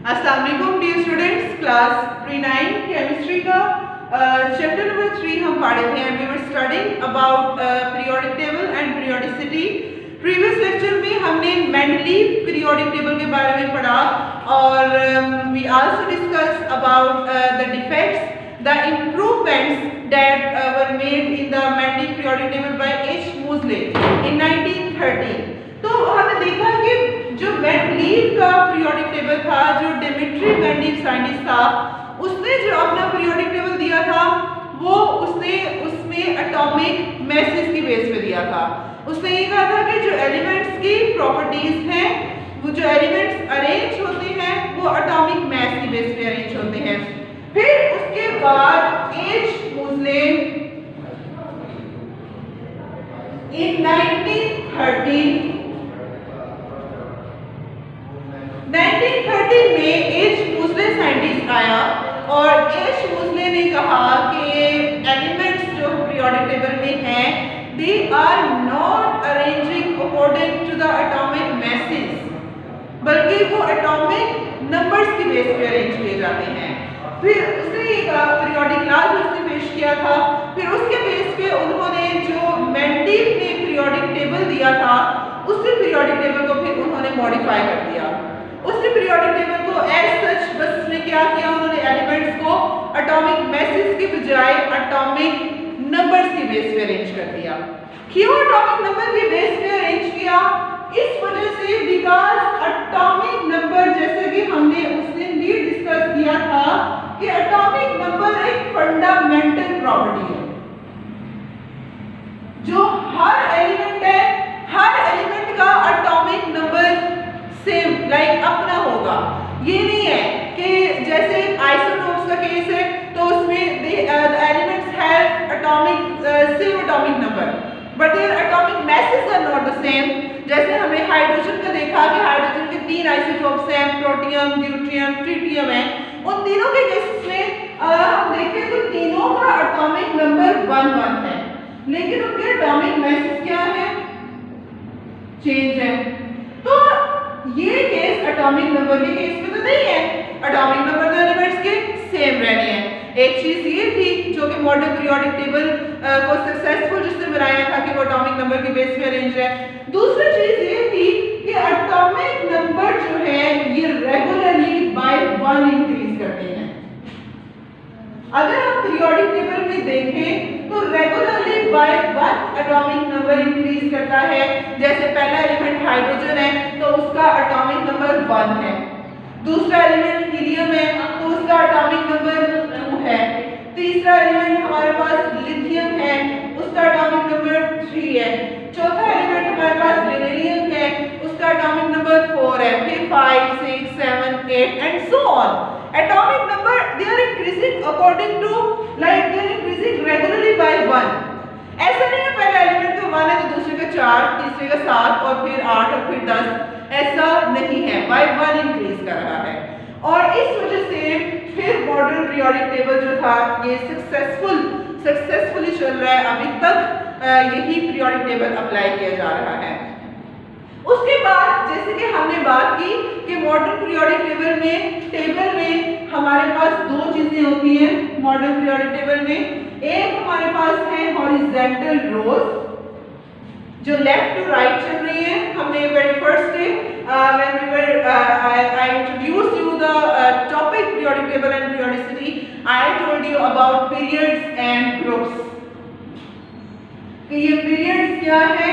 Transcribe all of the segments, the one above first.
अस्सलाम वालेकुम dear students, class प्री-9 केमिस्ट्री का चैप्टर नंबर 3 हम पढ़ रहे हैं। We were studying about periodic table and periodicity. Previous lecture में हमने मेंडलीव पीरियोडिक टेबल के बारे में पढ़ा और we also discuss about the defects, the improvements that were made in the Mendeleev periodic table by H. Moseley in 1930। तो हमने देखा कि जो मेंडलीव का पीरियोडिक टेबल था, जो डिमिट्री मेंडलीव साइंटिस्ट था, उसने जो अपना पीरियोडिक टेबल दिया था वो उसने उसमें एटॉमिक मैसेज की बेस पे दिया था। उसने ये कहा था कि जो एलिमेंट्स की प्रॉपर्टीज हैं, वो जो एलिमेंट्स अरेंज होते हैं वो एटॉमिक मैस की बेस पे अरेंज होते हैं। फिर उसके बाद एच मूसले in 1930 में एच मूसले साइंटिस्ट आया और एच मूसले ने कहा कि एलिमेंट्स जो पीरियोडिक टेबल में हैं, they are not arranging according to the atomic masses, बल्कि वो एटॉमिक नंबर्स की बेस पे अरेंज किए जाते हैं। फिर उसने एक पीरियोडिक लॉ जो उसने पेश किया था, फिर उसके बेस पे उन्होंने जो मेंडलीव ने पीरियोडिक टेबल दिया था, उसी पीरियोडिक टेबल को फिर उन्होंने मॉडिफाई कर दिया। उसी पीरियोडिक टेबल को एज सच बस उसने क्या किया, उन्होंने एलिमेंट्स को एटॉमिक मैसेज के बजाय एटॉमिक नंबर्स की बेस पे अरेंज कर दिया। क्यों एटॉमिक नंबर की बेस पे अरेंज किया? इस वजह से बिकॉज एटॉमिक नंबर, जैसे कि हमने उस दिन भी डिस्कस किया था कि एटॉमिक नंबर एक फंडामेंटल प्रॉपर्टी है। जो हर एलिमेंट है, हर एलिमेंट का एटॉमिक नंबर सेम लाइक अपना होगा। ये नहीं है कि जैसे आइसोटोप्स का केस है तो उसमें elements have atomic same atomic number but their atomic masses are not the same. जैसे हमें हाइड्रोजन का देखा कि हाइड्रोजन के 3 आइसोटोप्स हैं, प्रोटियम, ड्यूट्रियम, ट्रिटियम है। उन तीनों के केसेस में हम देखें तो तीनों का एटॉमिक नंबर 1 है, लेकिन उनके एटॉमिक मैसेज क्या है? चेंज है। तो ये केस एटॉमिक नंबर के केस में तो नहीं है। एटॉमिक नंबर तो एलिमेंट्स के सेम रहने हैं। एक चीज ये थी जो कि मॉडर्न पीरियोडिक टेबल को सक्सेसफुल जिसने बनाया था कि वो एटॉमिक नंबर की बेस पे अरेंज है। दूसरी चीज ये थी कि एटॉमिक नंबर जो है ये रेगुलरली बाय 1 इंक्रीज करते हैं। अगर हम पीरियोडिक टेबल में देखें तो regularly by 1 atomic number increase करता है। जैसे पहला एलिमेंट हाइड्रोजन है तो उसका एटॉमिक नंबर 1 है। दूसरा एलिमेंट हीलियम है तो उसका एटॉमिक नंबर 2 है। तीसरा एलिमेंट हमारे पास लिथियम है, उसका एटॉमिक नंबर 3 है। चौथा एलिमेंट हमारे पास बेरिलियम है, उसका एटॉमिक नंबर 4 है। फिर 5, 6, 7, 8 and so on. Atomic number they are increasing according to like they are increasing regularly by 1। ऐसा नहीं है पहला एलिमेंट तो 1 है तो दूसरे का 4, तीसरे का 7 और फिर 8 और फिर 10। ऐसा नहीं है, बाय 1 इंक्रीज कर रहा है। और इस वजह से फिर मॉडर्न पीरियोडिक टेबल जो था ये सक्सेसफुली चल रहा है। अभी तक यही पीरियोडिक टेबल अप्लाई किया जा रहा है। उसके बाद जैसे कि हमने बात की कि मॉडर्न पीरियोडिक टेबल में हमारे पास 2 चीजें होती हैं मॉडर्न पीरियोडिक टेबल में। एक हमारे पास है हॉरिजॉन्टल रोज जो लेफ्ट टू राइट चल रही है। हमने very first day when we were I introduced you the topic periodic table and periodicity, I told you about periods and groups कि ये पीरियड्स क्या है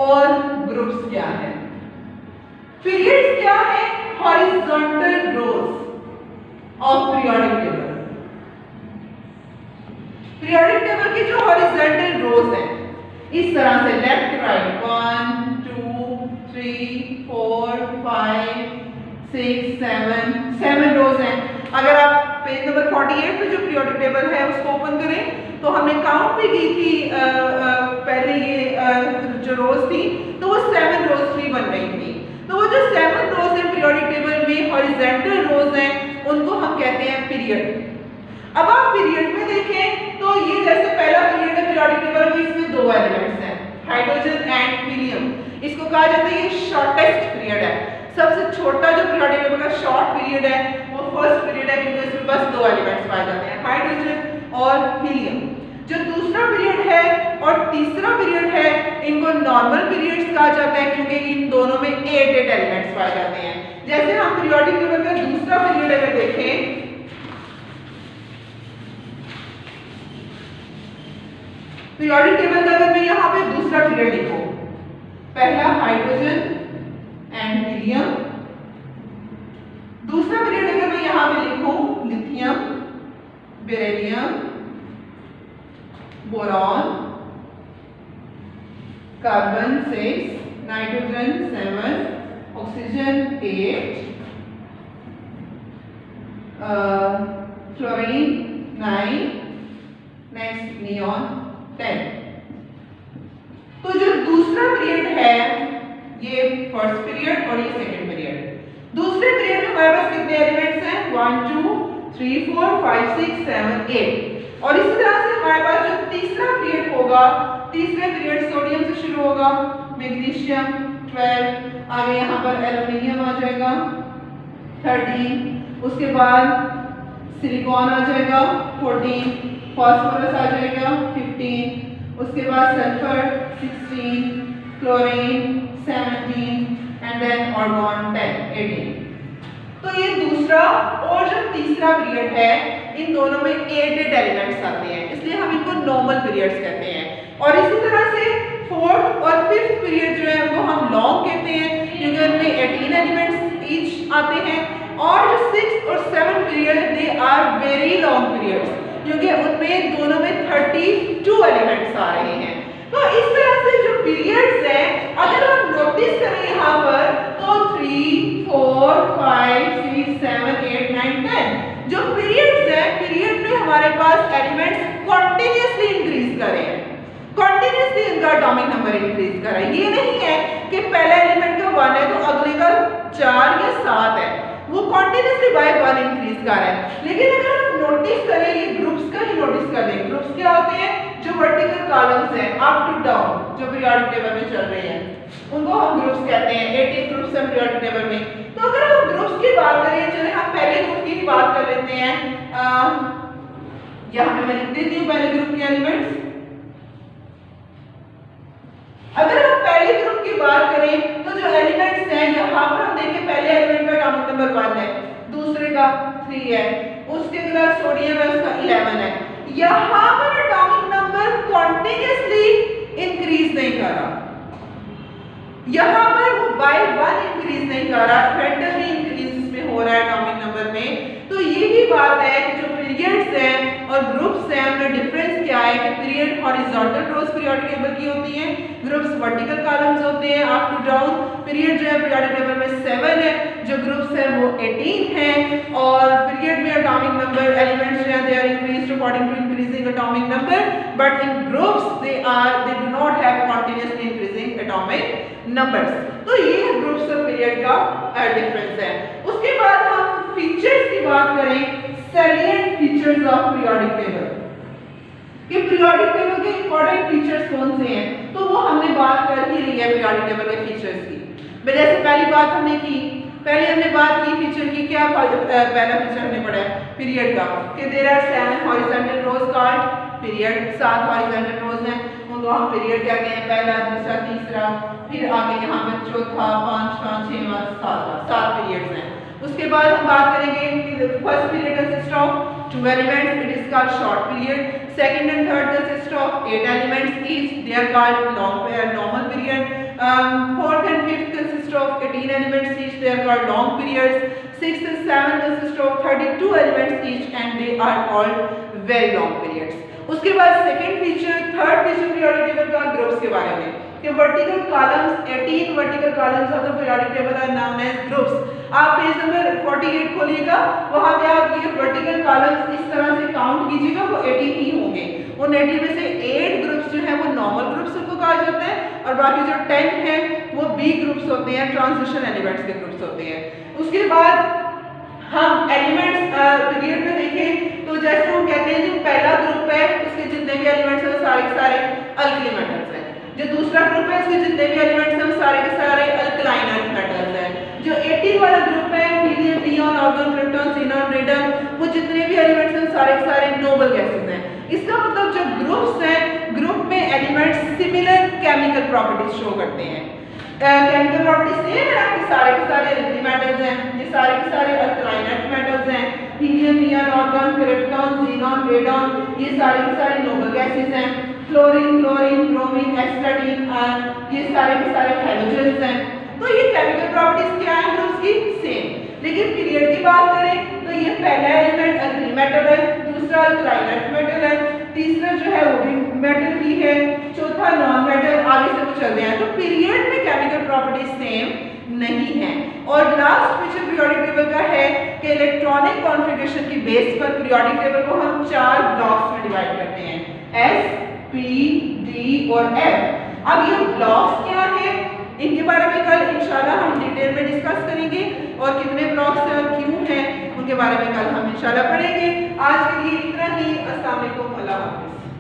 और ग्रुप्स क्या है। पीरियड्स क्या है? Horizontal rose of periodic table. Periodic table की जो हॉरिजॉन्टल रोज है इस तरह से लेफ्ट टू राइट 1 2 3 4 5 6 7 रोज हैं। अगर आप पेज नंबर 48 पे जो पीरियोडिक टेबल है उसको ओपन करें तो हमने काउंट भी की थी पहले ये जो रोज थी तो वो 7 रोज भी बन रही थी। तो वो जो 7 रोज है पीरियोडिक टेबल में हॉरिजॉन्टल रोज हैं, उनको हम कहते हैं पीरियड। अब आप पीरियड में देखें तो ये जैसे पहला पीरियड है पीरियोडिक टेबल में, इसमें 2 एलिमेंट्स हैं, हाइड्रोजन एंड हीलियम। इसको कहा जाता है ये शॉर्टेस्ट पीरियड है। सबसे छोटा जो पीरियोडिक टेबल का शॉर्ट पीरियड पीरियड है वो फर्स्ट पीरियड है क्योंकि इसमें बस दो एलिमेंट्स पाए जाते हैं, हाइड्रोजन और हीलियम। जो दूसरा पीरियड है और तीसरा पीरियड है इनको नॉर्मल पीरियड्स कहा जाता है क्योंकि इन दोनों में 8 एलिमेंट्स पाए जाते हैं। जैसे हम पीरियोडिक टेबल का दूसरा पीरियड अगर देखें, पीरियोडिक टेबल का अगर मैं यहाँ पे दूसरा पीरियड लिखूं, पहला हाइड्रोजन एंड हीलियम, दूसरा पीरियड अगर मैं यहाँ पे लिखूं lithium, beryllium, boron, carbon 6, nitrogen 7, oxygen 8, fluorine 9, next neon 10। तो जो दूसरा पीरियड है ये फर्स्ट पीरियड और ये सेकंड पीरियड। दूसरे पीरियड में हमारे पास कितने एलिमेंट्स हैं? 1 2 3 4 5 6 7 8। और इसी तरह से हमारे पास जो तीसरा पीरियड होगा, तीसरे पीरियड सोडियम से शुरू होगा, मैग्नीशियम 12, आगे यहाँ पर एल्युमिनियम आ जाएगा 13, उसके बाद सिलिकॉन आ जाएगा 14, फास्फोरस आ जाएगा 15, उसके बाद sulphur 16, chlorine 17 and then argon 18। तो ये दूसरा और जो तीसरा पीरियड है इन दोनों में 8 एलिमेंट्स आते हैं, इसलिए हम इनको नॉर्मल पीरियड्स कहते हैं। और इसी तरह से फोर्थ और फिफ्थ पीरियड जो है वो हम लॉन्ग कहते हैं क्योंकि उनमें 18 एलिमेंट्स ईच आते हैं। और जो सिक्स्थ और seventh period they are very long periods क्योंकि उनमें दोनों में 32 एलिमेंट्स आ रहे हैं। तो इस तरह से जो पीरियड्स हैं अगर हम नोटिस करें यहाँ पर तो 3 4 5 6 7 8 9 10 जो पीरियड्स हैं, पीरियड में हमारे पास एलिमेंट्स कंटिन्यूअसली इंक्रीज कर रहे हैं, कंटिन्यूअसली इनका एटॉमिक नंबर इंक्रीज कर रहा है। ये नहीं है कि पहला एलिमेंट का 1 है तो अगले का 4 या 7 है, वो कंटिन्यूअसली बाय 1 इंक्रीज कर रहा है। लेकिन अगर हम नोटिस करें ये ग्रुप्स का ही नोटिस कर दें, ग्रुप्स क्या होते हैं? जो वर्टिकल कॉलम्स हैं अप टू डाउन जो पीरियोडिक टेबल में चल रहे हैं उनको हम ग्रुप्स कहते हैं। 18 ग्रुप्स हैं पीरियोडिक टेबल में। तो अगर हम ग्रुप्स की बात करें, चलिए हम पहले ग्रुप की बात कर लेते हैं। यहाँ पे मैं लिख देती हूँ पहले ग्रुप के एलिमेंट्स। अगर हम पहले ग्रुप की बात करें तो जो एलिमेंट्स हैं यहाँ पर हम देखें पहले एलिमेंट का एटॉमिक नंबर 1 है, दूसरे का 3 है, उसके अगला सोडियम है उसका 11 है। यहाँ पर एटॉमिक नंबर कंटिन्यूअसली इंक्रीज नहीं कर रहा, यहाँ पर वो बाय 1 इंक्रीज नहीं कर रहा, रैंडमली इंक्रीज इसमें हो रहा है एटॉमिक नंबर में। तो यही बात है कि जो पीरियड्स हैं और ग्रुप्स हैं उनमें डिफरेंस क्या है कि पीरियड हॉरिजॉन्टल रोज पीरियोडिक टेबल की होती हैं, ग्रुप्स वर्टिकल कॉलम्स होते हैं अप टू डाउन। पीरियड जो है पीरियोडिक टेबल में 7 है, जो ग्रुप्स हैं वो 18 हैं। और पीरियड में एटॉमिक नंबर एलिमेंट्स जो हैं they are increased according to increasing atomic number, but in groups they do not have continuously increasing atomic numbers. तो ये ग्रुप्स और पीरियड का डिफरेंस है। उसके बाद हम फीचर्स की बात करें, salient features of periodic table कि पीरियोडिक टेबल के इंपॉर्टेंट फीचर्स कौन से हैं, तो वो हमने बात कर ही ली है पीरियोडिक टेबल के फीचर्स की। जैसे पहली बात हमने की, पहले हमने बात की फीचर की, क्या पहला फीचर हमने पढ़ा है पीरियड का कि there are 7 horizontal rows called period, 7 horizontal rows हैं उनको हम पीरियड कहते हैं, पहला दूसरा तीसरा, फिर आगे यहाँ पर चौथा पांचवा छठवां सातवां, 7 पीरियड्स हैं। उसके बाद हम बात करेंगे कि first period consist of 2 elements, it is called short period. Second and third consist of 8 elements each, they are called normal period. Fourth and fifth consist of 18 elements each, they are called long periods. Sixth and seventh consist of 32 elements each and they are called very long periods. उसके बाद second feature, third feature periodic table का groups के बारे में कि vertical columns, 18 vertical columns of the periodic table are known as groups. आप page number 48 खोलिएगा, वहां पे आप ये वर्टिकल कॉलम्स इस तरह से काउंट कीजिएगा, वो 18 ही होंगे। उन 18 में से 8 ग्रुप्स जो है वो नॉर्मल ग्रुप्स उनको कहा जाता है और बाकी जो 10 हैं वो बी ग्रुप्स होते हैं, ट्रांजिशन एलिमेंट्स के ग्रुप्स होते हैं। उसके बाद हम एलिमेंट्स पीरियड में देखें तो जैसे हम कहते हैं जो पहला ग्रुप है उसके जितने भी एलिमेंट्स हैं वो सारे के सारे अल्कली मेटल्स हैं, जो दूसरा ग्रुप है उसके जितने भी एलिमेंट्स हैं वो सारे के सारे अल्कलाइन अर्थ मेटल्स हैं, जो 18 वाला ग्रुप है हीलियम नियॉन आर्गन वो जितने भी एलिमेंट्स हैं सारे के सारे नोबल गैसेस हैं। इसका मतलब जो ग्रुप्स हैं, ग्रुप में elements similar chemical properties show करते हैं। केमिकल प्रॉपर्टीज सेम है ना, सारे के सारे एल्कली मेटल्स हैं, ये सारे के सारे अल्कलाइन मेटल्स हैं, helium, neon, argon, krypton, xenon, radon, ये सारे के सारे नोबल गैसेस हैं। फ्लोरीन, क्लोरीन, ब्रोमीन, एस्टाडीन, ये सारे के सारे हैलोजेंस हैं। तो ये केमिकल प्रॉपर्टीज क्या है ग्रुप्स की? सेम। लेकिन पीरियड की बात करें तो ये पहला एलिमेंट अल्कली मेटल है, दूसरा अल्कलाइन मेटल है, तीसरा जो है वो भी मेटल ही है, चौथा नॉन मेटल, आगे से तो चलते हैं। तो पीरियड में केमिकल प्रॉपर्टीज सेम नहीं है। और लास्ट फीचर पीरियोडिक टेबल का है कि इलेक्ट्रॉनिक कॉन्फ़िगरेशन की बेस पर पीरियोडिक टेबल को हम 4 ब्लॉक्स में डिवाइड करते हैं, S, P, D और F। अब ये ब्लॉक्स क्या है, इनके बारे में कल इंशाल्लाह हम डिटेल में डिस्कस करेंगे, और कितने ब्लॉक्स हैं और क्यों हैं उनके बारे में कल हम इंशाल्लाह पढ़ेंगे। आज के लिए इतना ही। अस्सलाम वालेकुम, अल्लाह हाफ़िज़।